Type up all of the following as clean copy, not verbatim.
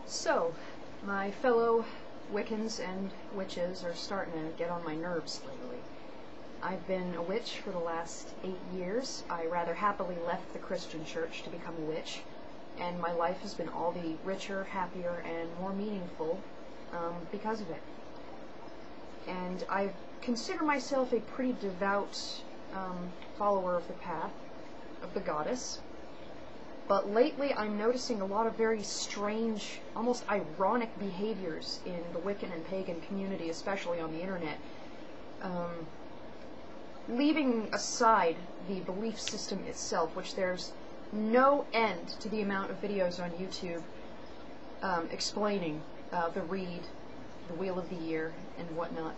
So, my fellow Wiccans and witches are starting to get on my nerves lately. I've been a witch for the last 8 years. I rather happily left the Christian church to become a witch, and my life has been all the richer, happier, and more meaningful because of it. And I consider myself a pretty devout follower of the path of the goddess. But lately I'm noticing a lot of very strange, almost ironic behaviors in the Wiccan and pagan community, especially on the internet. Leaving aside the belief system itself, which there's no end to the amount of videos on YouTube explaining the Reed, the Wheel of the Year, and whatnot.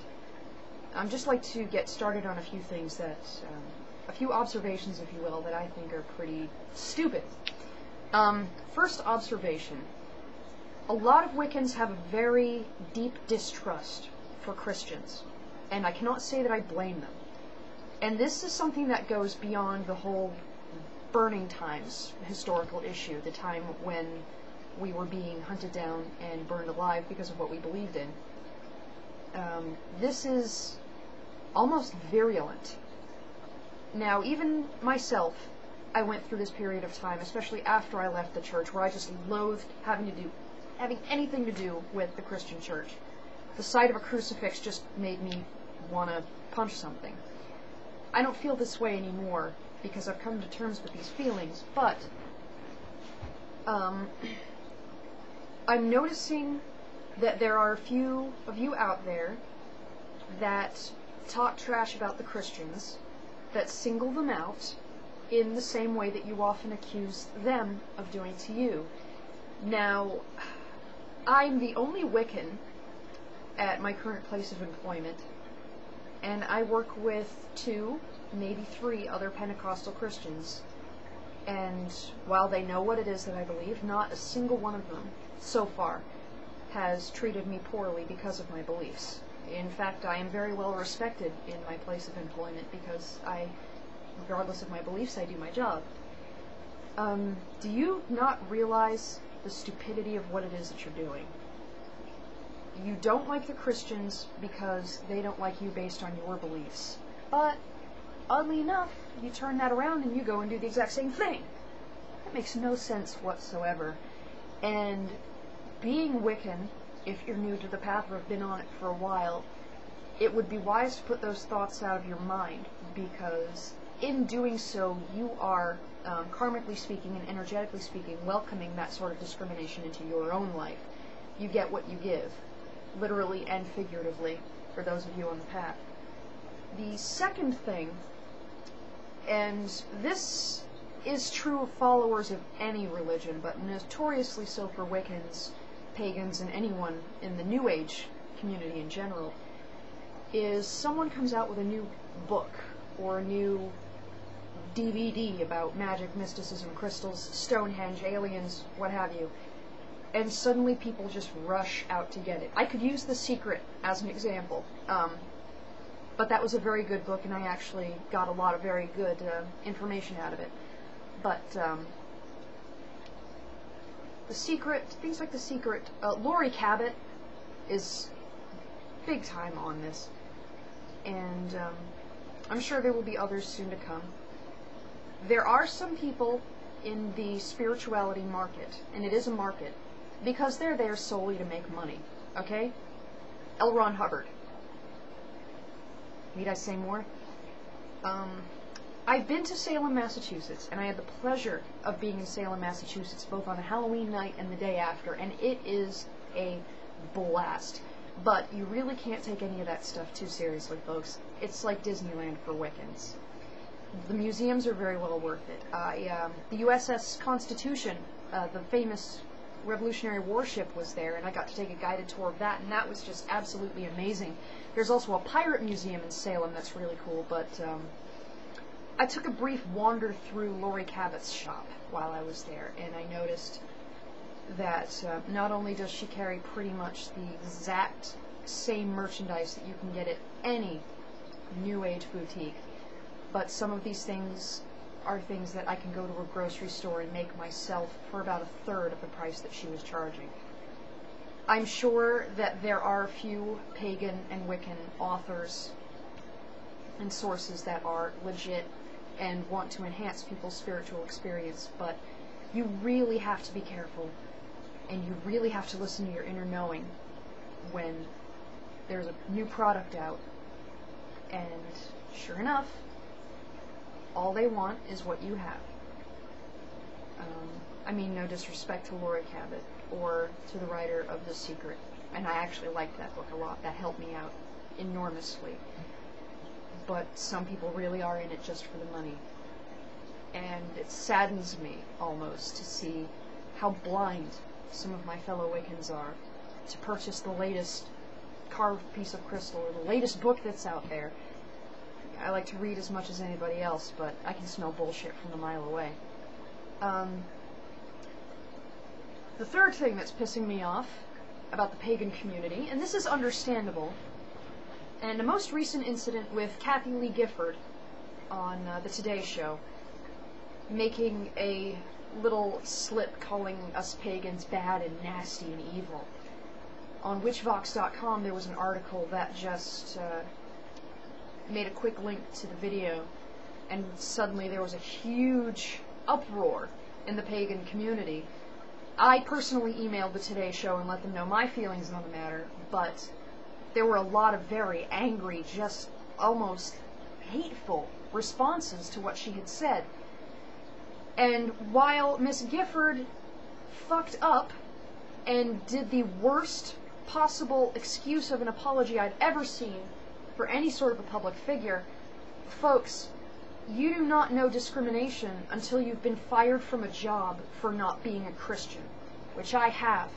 I'd just like to get started on a few things that, a few observations, if you will, that I think are pretty stupid. First observation. A lot of Wiccans have a very deep distrust for Christians, and I cannot say that I blame them. And this is something that goes beyond the whole burning times historical issue, the time when we were being hunted down and burned alive because of what we believed in. This is almost virulent. Now, even myself, I went through this period of time, especially after I left the church, where I just loathed having anything to do with the Christian church. The sight of a crucifix just made me want to punch something. I don't feel this way anymore because I've come to terms with these feelings, but I'm noticing that there are a few of you out there that talk trash about the Christians, that single them out in the same way that you often accuse them of doing to you. Now, I'm the only Wiccan at my current place of employment, and I work with 2, maybe 3 other Pentecostal Christians, and while they know what it is that I believe, not a single one of them, so far, has treated me poorly because of my beliefs. In fact, I am very well respected in my place of employment because regardless of my beliefs, I do my job. Do you not realize the stupidity of what it is that you're doing? You don't like the Christians because they don't like you based on your beliefs. But, oddly enough, you turn that around and you go and do the exact same thing. That makes no sense whatsoever. And being Wiccan, if you're new to the path or have been on it for a while, it would be wise to put those thoughts out of your mind, because in doing so, you are, karmically speaking and energetically speaking, welcoming that sort of discrimination into your own life. You get what you give, literally and figuratively, for those of you on the path. The second thing, and this is true of followers of any religion, but notoriously so for Wiccans, pagans, and anyone in the New Age community in general, is someone comes out with a new book or a new DVD about magic, mysticism, crystals, Stonehenge, aliens, what have you, and suddenly people just rush out to get it. I could use The Secret as an example, but that was a very good book, and I actually got a lot of very good information out of it. But The Secret, things like The Secret, Laurie Cabot is big time on this, and I'm sure there will be others soon to come. There are some people in the spirituality market, and it is a market, because they're there solely to make money, okay? L. Ron Hubbard. Need I say more? I've been to Salem, Massachusetts, and I had the pleasure of being in Salem, Massachusetts, both on a Halloween night and the day after, and it is a blast. But you really can't take any of that stuff too seriously, folks. It's like Disneyland for Wiccans. The museums are very well worth it. The USS Constitution, the famous Revolutionary warship, was there, and I got to take a guided tour of that, and that was just absolutely amazing. There's also a pirate museum in Salem that's really cool, but I took a brief wander through Laurie Cabot's shop while I was there, and I noticed that not only does she carry pretty much the exact same merchandise that you can get at any New Age boutique, but some of these things are things that I can go to a grocery store and make myself for about 1/3 of the price that she was charging. I'm sure that there are a few pagan and Wiccan authors and sources that are legit and want to enhance people's spiritual experience, but you really have to be careful, and you really have to listen to your inner knowing when there's a new product out, and sure enough, all they want is what you have. I mean, no disrespect to Laura Cabot or to the writer of The Secret, and I actually liked that book a lot. That helped me out enormously. But some people really are in it just for the money. And it saddens me almost to see how blind some of my fellow Wiccans are to purchase the latest carved piece of crystal or the latest book that's out there. I like to read as much as anybody else, but I can smell bullshit from a mile away. The third thing that's pissing me off about the pagan community, and this is understandable, and a most recent incident with Kathy Lee Gifford on the Today Show, making a little slip calling us pagans bad and nasty and evil. On witchvox.com there was an article that just made a quick link to the video, and suddenly there was a huge uproar in the pagan community. I personally emailed the Today Show and let them know my feelings on the matter, but there were a lot of very angry, just almost hateful responses to what she had said. And while Miss Gifford fucked up and did the worst possible excuse of an apology I've ever seen for any sort of a public figure, folks, you do not know discrimination until you've been fired from a job for not being a Christian, which I have.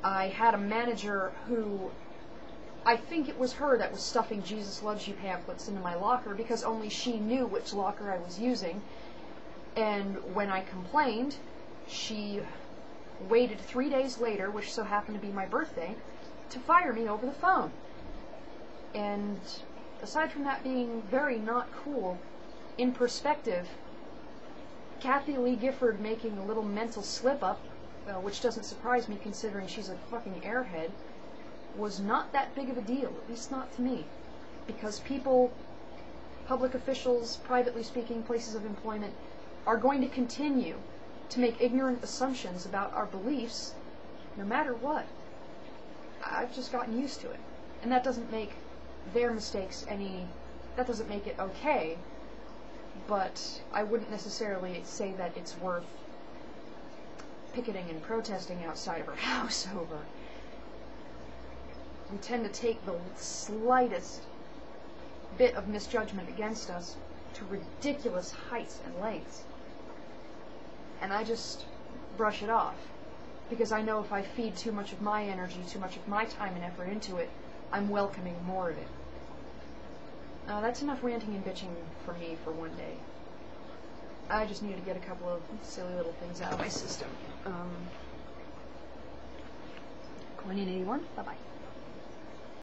I had a manager who, I think it was her that was stuffing Jesus Loves You pamphlets into my locker because only she knew which locker I was using. And when I complained, she waited 3 days later, which so happened to be my birthday, to fire me over the phone. And aside from that being very not cool, in perspective, Kathy Lee Gifford making a little mental slip-up, which doesn't surprise me considering she's a fucking airhead, was not that big of a deal, at least not to me. Because people, public officials, privately speaking, places of employment, are going to continue to make ignorant assumptions about our beliefs, no matter what. I've just gotten used to it. And that doesn't make their mistakes that doesn't make it okay, but I wouldn't necessarily say that it's worth picketing and protesting outside of her house over. We tend to take the slightest bit of misjudgment against us to ridiculous heights and lengths. And I just brush it off, because I know if I feed too much of my energy, too much of my time and effort into it, I'm welcoming more of it. That's enough ranting and bitching for me for one day. I just need to get a couple of silly little things out of my system. Coin in 81. Bye-bye.